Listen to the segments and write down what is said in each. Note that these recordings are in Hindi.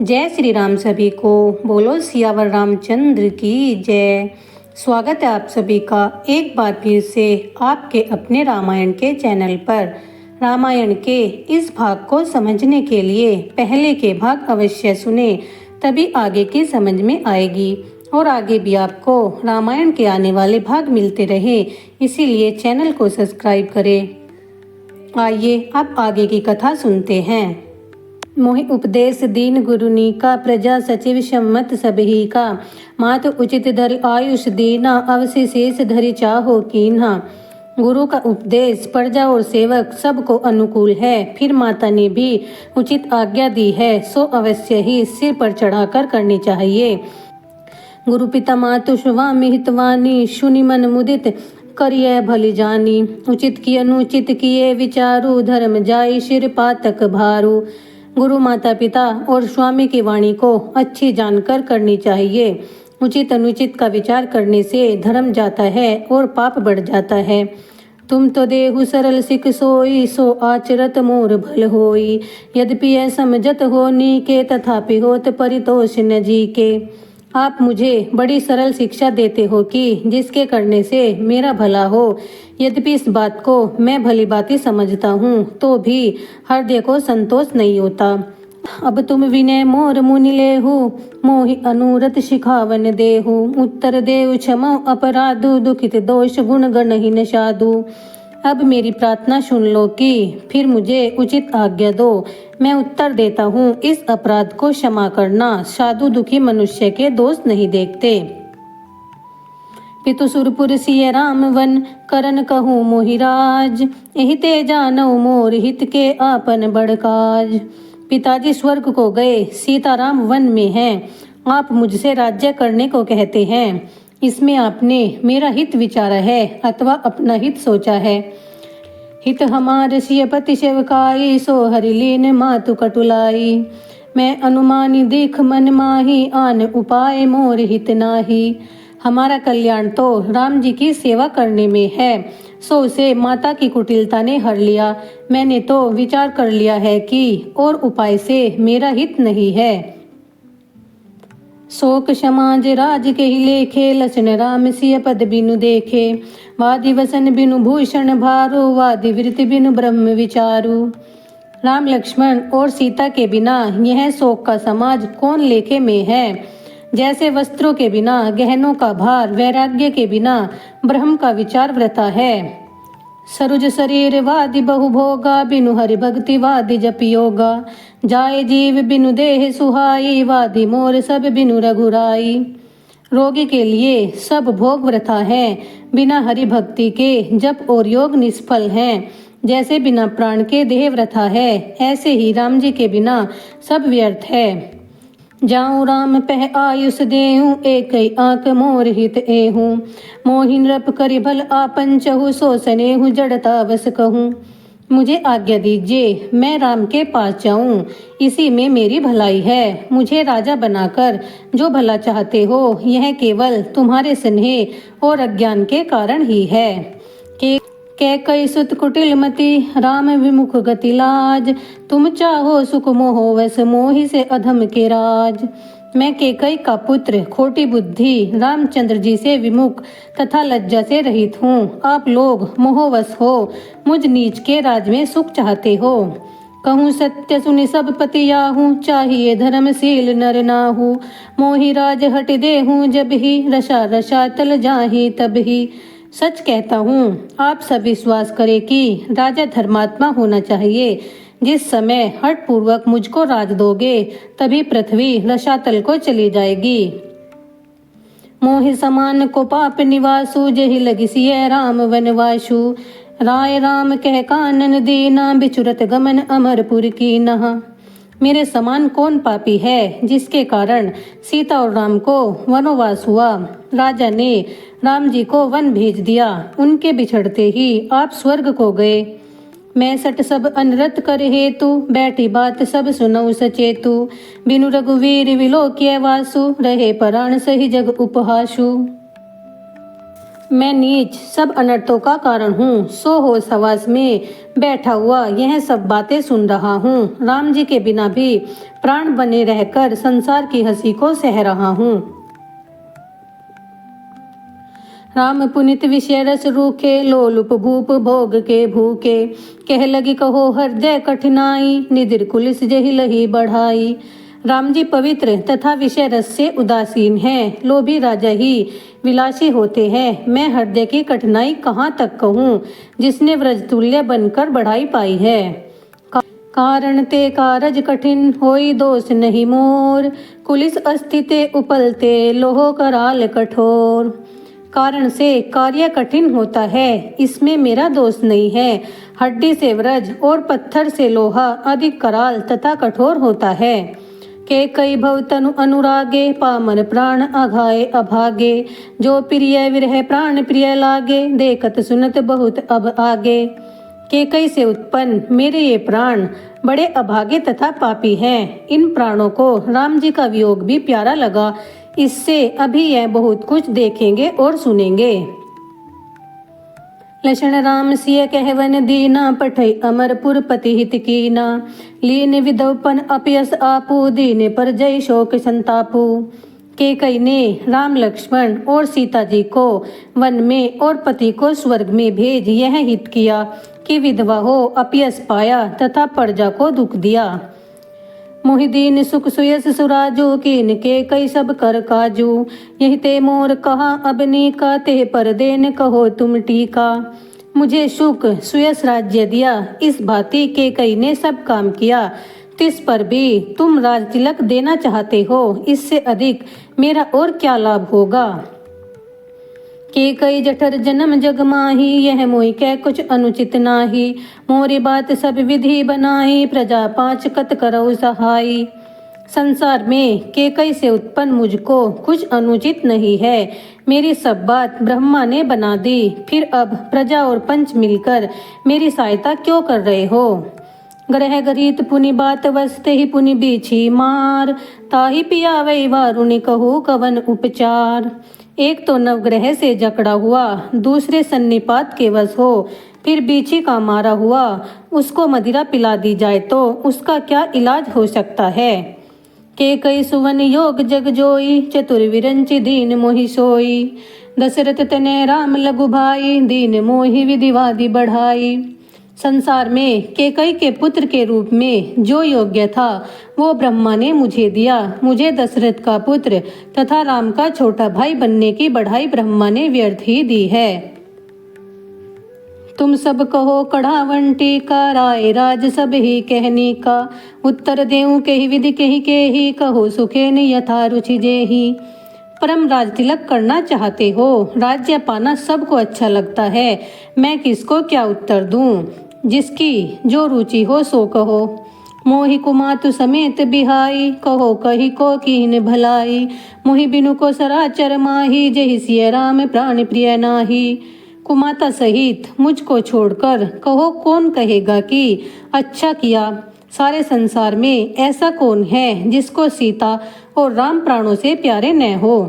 जय श्री राम सभी को। बोलो सियावर रामचंद्र की जय। स्वागत है आप सभी का एक बार फिर से आपके अपने रामायण के चैनल पर। रामायण के इस भाग को समझने के लिए पहले के भाग अवश्य सुने, तभी आगे की समझ में आएगी और आगे भी आपको रामायण के आने वाले भाग मिलते रहे, इसीलिए चैनल को सब्सक्राइब करें। आइए अब आगे की कथा सुनते हैं। मोहि उपदेश दीन गुरुनी का, प्रजा सचिव सम्मत सबही का। मात उचित धर आयुष दीना, अवश्य शेष धरि चाहो कीन्हा। गुरु का उपदेश प्रजा और सेवक सबको अनुकूल है, फिर माता ने भी उचित आज्ञा दी है, सो अवश्य ही सिर पर चढ़ाकर करनी चाहिए। गुरु पिता मातु स्वामी हितवानी, सुनि मन मुदित करिय भली जानी। उचित की अनुचित किए विचारु, धर्म जाई सिर पातक भारू। गुरु माता पिता और स्वामी की वाणी को अच्छी जानकर करनी चाहिए। उचित अनुचित का विचार करने से धर्म जाता है और पाप बढ़ जाता है। तुम तो देहु सरल सिख सोई, सो आचरत मोर भल होई। यद्यपि यह समझत हो नीके, तथापि होत परितोष न जी के। आप मुझे बड़ी सरल शिक्षा देते हो कि जिसके करने से मेरा भला हो। यद्यपि इस बात को मैं भली भांति समझता हूँ, तो भी हृदय को संतोष नहीं होता। अब तुम विनय मोर मुनि लेहु, मोहि अनुरत शिखावन देहु। उत्तर देव क्षमा अपराधु, दुखित दोष गुण गण ही न साधु। अब मेरी प्रार्थना सुन लो कि फिर मुझे उचित आज्ञा दो। मैं उत्तर देता हूँ, इस अपराध को क्षमा करना। साधु दुखी मनुष्य के दोष नहीं देखते। पितु सुरपुर सिय राम वन, करन कहूँ मोहिराज। एहि ते जानऊ मोर हित के, आपन बड़ काज। पिताजी स्वर्ग को गए, सीताराम वन में हैं। आप मुझसे राज्य करने को कहते हैं, इसमें आपने मेरा हित विचारा है अथवा अपना हित सोचा है। हित हमार सिय पति सेवकाई, सो हरि लीन मातु कटुलाई। मैं अनुमानी दीख मन माही, आन उपाय मोर हित नाही। हमारा कल्याण तो राम जी की सेवा करने में है, सो उसे माता की कुटिलता ने हर लिया। मैंने तो विचार कर लिया है कि और उपाय से मेरा हित नहीं है। शोक समाज राज के ही लेखे, लसन राम सिय पद बिनु देखे। वादि वसन बिनु भूषण भारो, वादि वृत्ति बिनु ब्रह्म विचारु। राम लक्ष्मण और सीता के बिना यह शोक का समाज कौन लेखे में है। जैसे वस्त्रों के बिना गहनों का भार, वैराग्य के बिना ब्रह्म का विचार व्रता है। सरुज शरीर वादि बहु भोगा, बिनु हरि भक्ति वादि जप योगा। जाए जीव बिनु देह सुहाई, वादि मोर सब बिनु रघुराई। रोगी के लिए सब भोग व्रता है, बिना हरि भक्ति के जप और योग निष्फल हैं। जैसे बिना प्राण के देह व्रता है, ऐसे ही राम जी के बिना सब व्यर्थ है। जाऊं राम पह आयुष देहूं, एक आंख मोर हित एहूं। मोहि नृप करि भल आपन चहु, सो सनेहु जड़ता बस कहूं। मुझे आज्ञा दीजिए, मैं राम के पास जाऊं, इसी में मेरी भलाई है। मुझे राजा बनाकर जो भला चाहते हो, यह केवल तुम्हारे स्नेह और अज्ञान के कारण ही है। कैकई सुत कुटिल मति, राम विमुख गति लाज। तुम चाहो सुख मोहो वस, मोहि से अधम के राज। मैं कैकई का पुत्र, खोटी बुद्धि, रामचंद्र जी से विमुख तथा लज्जा से रहित हूँ। आप लोग मोहवश हो, मुझ नीच के राज में सुख चाहते हो। कहूँ सत्य सुनि सब पति याहू, चाहिए धर्मशील नर नाहू। मोहि राज हट देहूँ जब ही, रसा रसा तल जाही तब ही। सच कहता हूँ, आप सब विश्वास करें कि राजा धर्मात्मा होना चाहिए। जिस समय हठ पूर्वक मुझको राज दोगे, तभी पृथ्वी रसातल को चली जाएगी। मोहि समान को पाप निवासु, जहि लगी सिय राम वनवासु। राय राम कह कानन दीना, बिचुरत गमन अमरपुर की नहा। मेरे समान कौन पापी है, जिसके कारण सीता और राम को वनवास हुआ। राजा ने राम जी को वन भेज दिया, उनके बिछड़ते ही आप स्वर्ग को गए। मैं सट सब अनरत कर हेतु, बैठी बात सब सुनऊ सचेतु। बिनु रघुवीर विलोक्य वासु, रहे प्राण सही जग उपहासु। मैं नीच सब अनर्थों का कारण हूँ। सो होश हवास में बैठा हुआ यह सब बातें सुन रहा हूँ। राम जी के बिना भी प्राण बने रहकर संसार की हंसी को सह रहा हूँ। राम पुनित विषय रस रूखे, लोलुप भूप भोग के भूखे। कह लगी कहो हृदय कठिनाई, निधिर कुलिस जहि लही बढ़ाई। राम जी पवित्र तथा विषय रस से उदासीन है। लोभी राजा ही विलासी होते हैं। मैं हृदय की कठिनाई कहाँ तक कहूँ, जिसने व्रजतुल्य बनकर बढ़ाई पाई है। कारण ते कारज कठिन होई दोष नहीं मोर, कुलिस अस्थिते उपलते लोहो कराल कठोर। कारण से कार्य कठिन होता है, इसमें मेरा दोष नहीं है। हड्डी से व्रज और पत्थर से लोहा अधिक कराल तथा कठोर होता है। के कई भव तनु अनुरागे, पामर प्राण अघाए अभागे। जो प्रिय विरह प्राण प्रिय लागे, देखत सुनत बहुत अब आगे। के कई से उत्पन्न मेरे ये प्राण बड़े अभागे तथा पापी हैं। इन प्राणों को राम जी का वियोग भी प्यारा लगा। इससे अभी यह बहुत कुछ देखेंगे और सुनेंगे। लक्षण राम सिय कहवन दीना, पठई अमरपुर पति हित कीना। लीन विदवपन अपयस आपू, दीने पर जय शोक संतापू। के कई ने राम लक्ष्मण और सीता जी को वन में और पति को स्वर्ग में भेज यह हित किया कि विधवा हो अपयस पाया तथा प्रजा को दुख दिया। मोहिदीन सुख सुयस सुराजू, कीन के कई सब कर काजू। यही ते मोर कहा अबनी का, ते पर देन कहो तुम टीका। मुझे सुख सुयस राज्य दिया, इस भांति के कई ने सब काम किया। तिस पर भी तुम राज तिलक देना चाहते हो, इससे अधिक मेरा और क्या लाभ होगा। के कई जठर जन्म जग माही, यह मोहि कै कुछ अनुचित नाही। मोरी बात सब विधि बनाई, प्रजा पांच कत करौ सहाई। संसार में के कई से उत्पन्न मुझको कुछ अनुचित नहीं है। मेरी सब बात ब्रह्मा ने बना दी, फिर अब प्रजा और पंच मिलकर मेरी सहायता क्यों कर रहे हो। ग्रह गरीत पुनि बात वसते ही पुनि बीछी मार, ताही पियावै वारुणि कहू कवन उपचार। एक तो नवग्रह से जकड़ा हुआ, दूसरे सन्निपात के वश हो, फिर बीछी का मारा हुआ। उसको मदिरा पिला दी जाए तो उसका क्या इलाज हो सकता है। के कई सुवन योग जग जोई, चतुर्विरंचि दीन मोहि सोई। दशरथ तने राम लघु भाई, दीन मोहि विधिवादी बढ़ाई। संसार में केकई के पुत्र के रूप में जो योग्य था वो ब्रह्मा ने मुझे दिया। मुझे दशरथ का पुत्र तथा राम का छोटा भाई बनने की बढ़ाई ब्रह्मा ने व्यर्थ ही दी है। तुम सब कहो कढ़ावंटी का, राय राज सब ही कहनी का। उत्तर देऊं के ही विधि के ही कहो सुखे न यथा रुचि जेही। परम राज तिलक करना चाहते हो, राज्य पाना सबको अच्छा लगता है। मैं किसको क्या उत्तर दूं, जिसकी जो रुचि हो सो कहो। मोहि कुमातु समेत बिहाई, कहो कही को कीन भलाई। मोहि बिनु को सराचर माही, जहि सिय राम प्राण प्रिय नाही। कुमाता सहित मुझको छोड़कर कहो कौन कहेगा कि अच्छा किया। सारे संसार में ऐसा कौन है जिसको सीता और राम प्राणों से प्यारे न हो।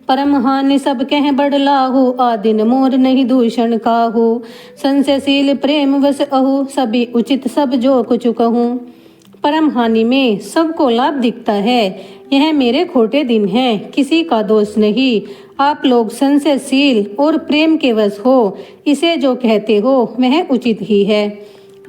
परमहानि सब कह बड़लाहु, आदिन मोर नहीं दूषण काहू। संशयशील प्रेम वश अहु, सभी उचित सब जो कुछ कहूँ। परम हानि में सबको लाभ दिखता है, यह मेरे खोटे दिन हैं, किसी का दोष नहीं। आप लोग संशयशील और प्रेम के वश हो, इसे जो कहते हो वह उचित ही है।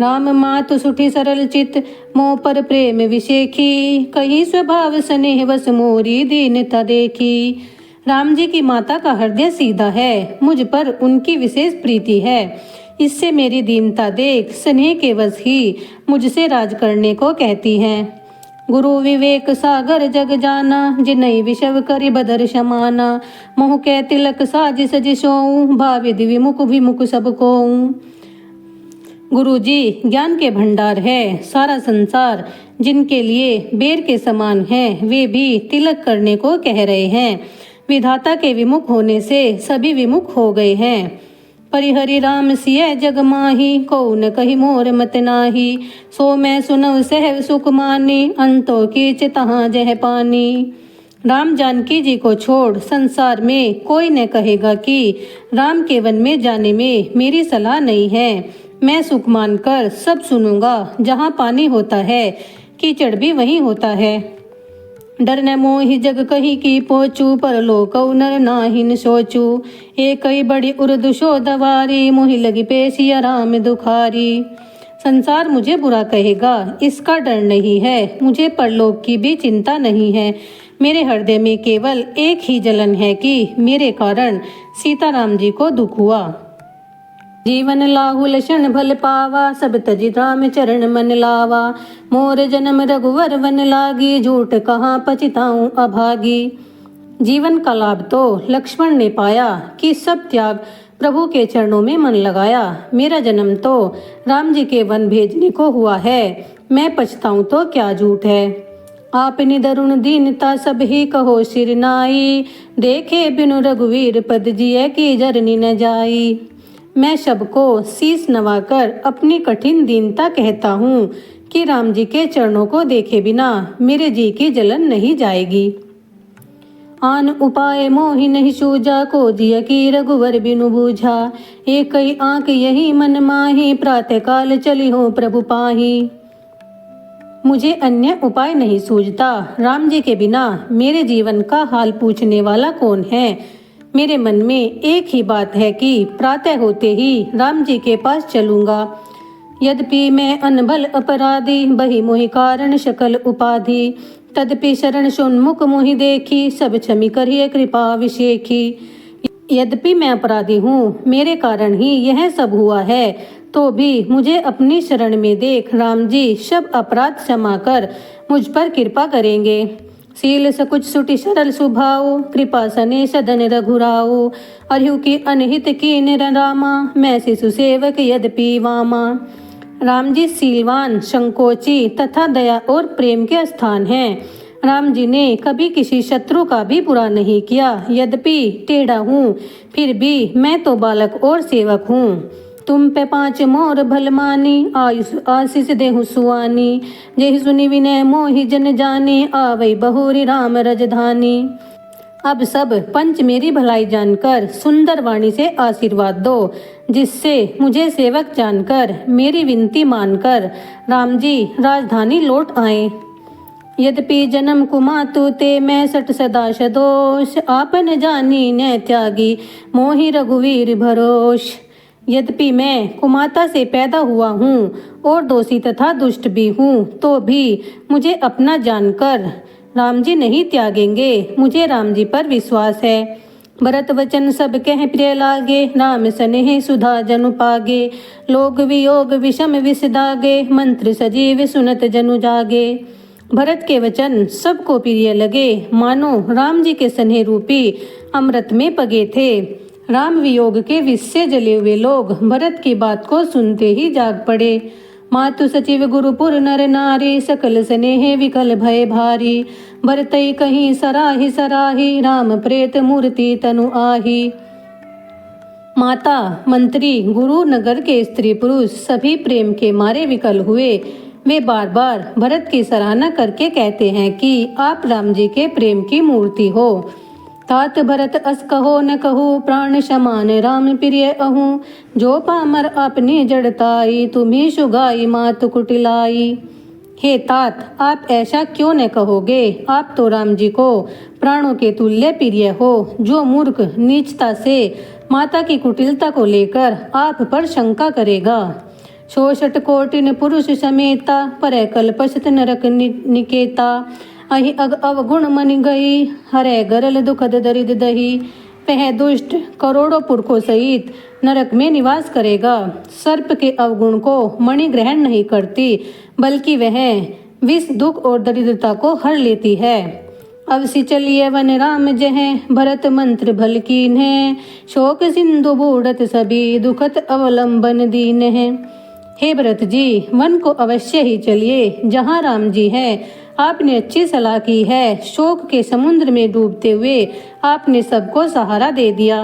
राम मातु सुठी सरल चित, मोह पर प्रेम विशेखी। कहीं स्वभाव स्नेह वश मोरी दीनता देखी। राम जी की माता का हृदय सीधा है, मुझ पर उनकी विशेष प्रीति है। इससे मेरी दीनता देख स्नेह के वश ही मुझसे राज करने को कहती हैं। गुरु विवेक सागर जग जाना, जिनई विषव करि बदर समाना। मोह कै तिलक साज सजिशों, भाविद विमुख विमुख सब कोऊं। गुरु जी ज्ञान के भंडार है। सारा संसार जिनके लिए बेर के समान है, वे भी तिलक करने को कह रहे हैं। विधाता के विमुख होने से सभी विमुख हो गए हैं। परिहरि राम सिय जग माही, को न कही मोर मत नाही। सो मैं सुनव सहव सुख मानी, अंतो कीच तहाँ जह पानी। राम जानकी जी को छोड़ संसार में कोई न कहेगा कि राम के वन में जाने में मेरी सलाह नहीं है। मैं सुख मानकर सब सुनूंगा। जहाँ पानी होता है कीचड़ भी वहीं होता है। डर न मोहि जग कही की पोचू, परलोक नर नाहिन सोचू। एक कई बड़ी उर्दू शोधवारी, मोहि लगी पेशिया राम दुखारी। संसार मुझे बुरा कहेगा, इसका डर नहीं है। मुझे परलोक की भी चिंता नहीं है। मेरे हृदय में केवल एक ही जलन है कि मेरे कारण सीताराम जी को दुख हुआ। जीवन लाहु लक्षण भल पावा, सब तजि राम चरण मन लावा। मोर जन्म रघुवर वन लागी, झूठ कहाँ पछताऊं अभागी। जीवन का लाभ तो लक्ष्मण ने पाया कि सब त्याग प्रभु के चरणों में मन लगाया। मेरा जन्म तो राम जी के वन भेजने को हुआ है। मैं पछताऊं तो क्या झूठ है। आपनि दरुण दीनता सब ही कहो सिर नाई, देखे बिनु रघुवीर पद जिय की जरनी न जाई। मैं सबको शीस नवाकर अपनी कठिन दीनता कहता हूँ कि राम जी के चरणों को देखे बिना मेरे जी की जलन नहीं जाएगी। आन उपाय मोहि नहीं सूझा, को जिय की रघुवर बिनु बूझा। एक कई आंख यही मन माही, प्रातः काल चली हो प्रभु पाही। मुझे अन्य उपाय नहीं सूझता। राम जी के बिना मेरे जीवन का हाल पूछने वाला कौन है। मेरे मन में एक ही बात है कि प्रातः होते ही राम जी के पास चलूंगा। यद्यपि मैं अनबल अपराधी, बही मोहि कारण शकल उपाधि। तदपि शरण शोन्मुख मोहि देखी, सब क्षमि करिए कृपा विशेखी। यद्यपि मैं अपराधी हूँ, मेरे कारण ही यह सब हुआ है, तो भी मुझे अपनी शरण में देख राम जी सब अपराध क्षमा कर मुझ पर कृपा करेंगे। शील सकुच सुटि सरल सुभाऊ, कृपा सने सदन रघुराऊ। अरहु की अनहित की निर रामा, मैं शिशु सेवक यद्यपि वामा। राम जी शीलवान, संकोची तथा दया और प्रेम के स्थान हैं। राम जी ने कभी किसी शत्रु का भी बुरा नहीं किया। यद्यपि टेढ़ा हूँ, फिर भी मैं तो बालक और सेवक हूँ। तुम पे 5 मोर भल मानी, आयुष आशीष देहु सुआनी। जेहि सुनि विनय मोहि जन जानी, आवै बहुरी राम रजधानी। अब सब पंच मेरी भलाई जानकर सुंदर वाणी से आशीर्वाद दो, जिससे मुझे सेवक जानकर मेरी विनती मानकर राम जी राजधानी लौट आए। यद्यपि जन्म कुमातु ते, मैं सठ सदा सदोष। आपन जानी न त्यागी, मोहि रघुवीर भरोष। यद्यपि मैं कुमाता से पैदा हुआ हूँ और दोषी तथा दुष्ट भी हूँ, तो भी मुझे अपना जानकर राम जी नहीं त्यागेंगे। मुझे राम जी पर विश्वास है। भरत वचन सब कह प्रिय लागे, राम स्नेह सुधा जनु पागे। लोग वियोग विषम विष दागे, मंत्र सजीव सुनत जनु जागे। भरत के वचन सबको प्रिय लगे, मानो राम जी के स्नेह रूपी अमृत में पगे थे। राम वियोग के विष से जले हुए लोग भरत की बात को सुनते ही जाग पड़े। मातु सचिव गुरुपुर नर नारी, सकल स्नेह विकल भय भारी। भरतई कहीं सराही सराही, राम प्रेत मूर्ति तनु आही। माता, मंत्री, गुरु, नगर के स्त्री पुरुष सभी प्रेम के मारे विकल हुए। वे बार बार भरत की सराहना करके कहते हैं कि आप राम जी के प्रेम की मूर्ति हो। तात भरत अस कहो न कहूँ, प्राण समान राम प्रिय अहूँ। जो पामर आपने जड़ताई, तुम्ही सुगाई मात कुटिलाई। हे तात, आप ऐसा क्यों न कहोगे। आप तो राम जी को प्राणों के तुल्य प्रिय हो। जो मूर्ख नीचता से माता की कुटिलता को लेकर आप पर शंका करेगा। 66 कोटिन पुरुष समेता, पर कल्पसत नरक निकेता। अहि अग अवगुण मन गई, हरे गरल दुखद दरिद दही। वह दुष्ट करोड़ों पुरखों सहित नरक में निवास करेगा। सर्प के अवगुण को मणि ग्रहण नहीं करती, बल्कि वह विष, दुख और दरिद्रता को हर लेती है। अवसि चलिए वन राम जह, भरत मंत्र भल कीन है। शोक सिंधु बूढ़त सभी, दुखत अवलंबन दीन है। हे भरत जी, वन को अवश्य ही चलिए जहाँ राम जी है। आपने अच्छी सलाह की है। शोक के समुद्र में डूबते हुए आपने सबको सहारा दे दिया।